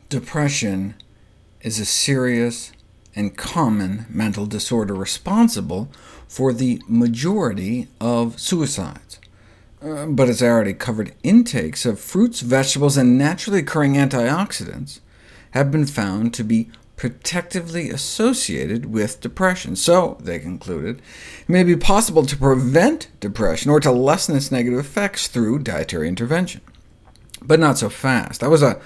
Depression is a serious and common mental disorder responsible for the majority of suicides. But as I already covered, intakes of fruits, vegetables, and naturally occurring antioxidants have been found to be protectively associated with depression. So, they concluded, it may be possible to prevent depression or to lessen its negative effects through dietary intervention. But not so fast. That was a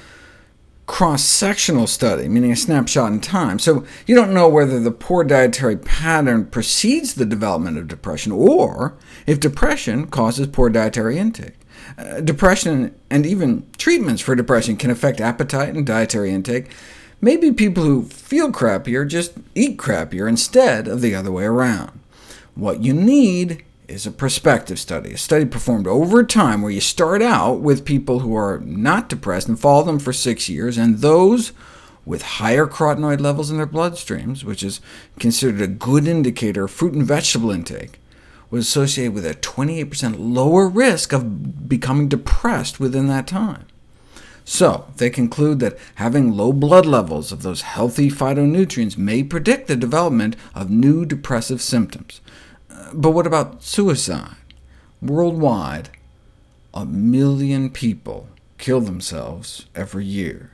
cross-sectional study, meaning a snapshot in time, so you don't know whether the poor dietary pattern precedes the development of depression, or if depression causes poor dietary intake. Depression and even treatments for depression can affect appetite and dietary intake. Maybe people who feel crappier just eat crappier instead of the other way around. What you need is a prospective study, a study performed over time where you start out with people who are not depressed and follow them for 6 years, and those with higher carotenoid levels in their bloodstreams, which is considered a good indicator of fruit and vegetable intake, was associated with a 28% lower risk of becoming depressed within that time. So they conclude that having low blood levels of those healthy phytonutrients may predict the development of new depressive symptoms. But what about suicide? Worldwide, 1 million people kill themselves every year.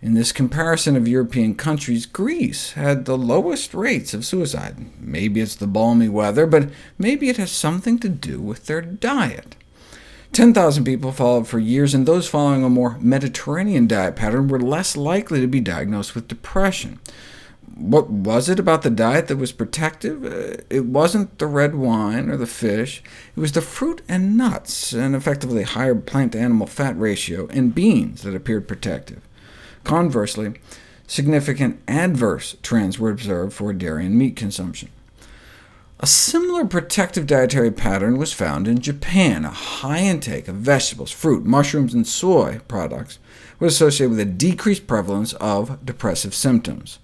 In this comparison of European countries, Greece had the lowest rates of suicide. Maybe it's the balmy weather, but maybe it has something to do with their diet. 10,000 people followed for years, and those following a more Mediterranean diet pattern were less likely to be diagnosed with depression. What was it about the diet that was protective? It wasn't the red wine or the fish. It was the fruit and nuts, and effectively higher plant-to-animal fat ratio in beans that appeared protective. Conversely, significant adverse trends were observed for dairy and meat consumption. A similar protective dietary pattern was found in Japan. A high intake of vegetables, fruit, mushrooms, and soy products was associated with a decreased prevalence of depressive symptoms.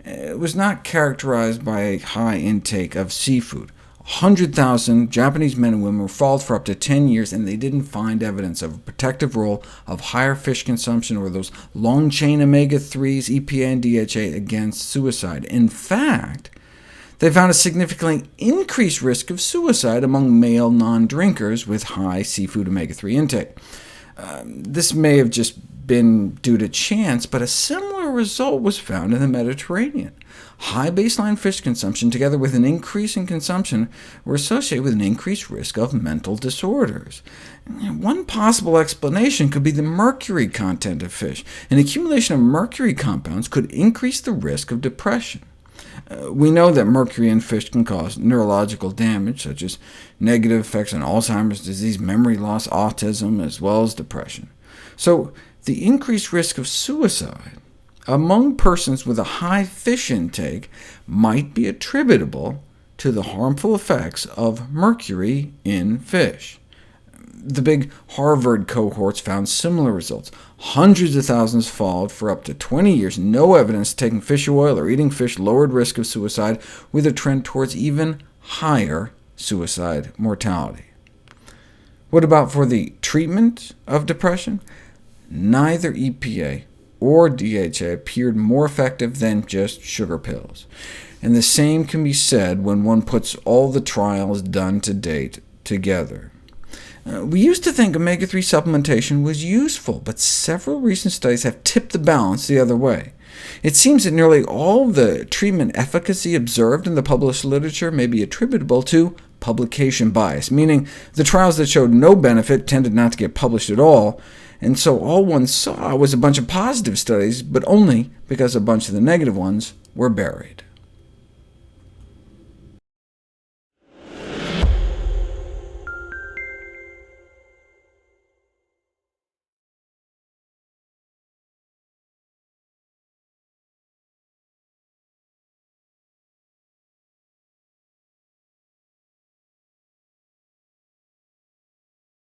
It was not characterized by a high intake of seafood. 100,000 Japanese men and women were followed for up to 10 years, and they didn't find evidence of a protective role of higher fish consumption or those long-chain omega-3s, EPA, and DHA against suicide. In fact, they found a significantly increased risk of suicide among male non-drinkers with high seafood omega-3 intake. This may have just been due to chance, but a similar result was found in the Mediterranean. High baseline fish consumption, together with an increase in consumption, were associated with an increased risk of mental disorders. One possible explanation could be the mercury content of fish. An accumulation of mercury compounds could increase the risk of depression. We know that mercury in fish can cause neurological damage, such as negative effects on Alzheimer's disease, memory loss, autism, as well as depression. So the increased risk of suicide among persons with a high fish intake might be attributable to the harmful effects of mercury in fish. The big Harvard cohorts found similar results. Hundreds of thousands followed for up to 20 years. No evidence taking fish oil or eating fish lowered risk of suicide, with a trend towards even higher suicide mortality. What about for the treatment of depression? Neither EPA or DHA appeared more effective than just sugar pills. And the same can be said when one puts all the trials done to date together. We used to think omega-3 supplementation was useful, but several recent studies have tipped the balance the other way. It seems that nearly all the treatment efficacy observed in the published literature may be attributable to publication bias, meaning the trials that showed no benefit tended not to get published at all, and so all one saw was a bunch of positive studies, but only because a bunch of the negative ones were buried.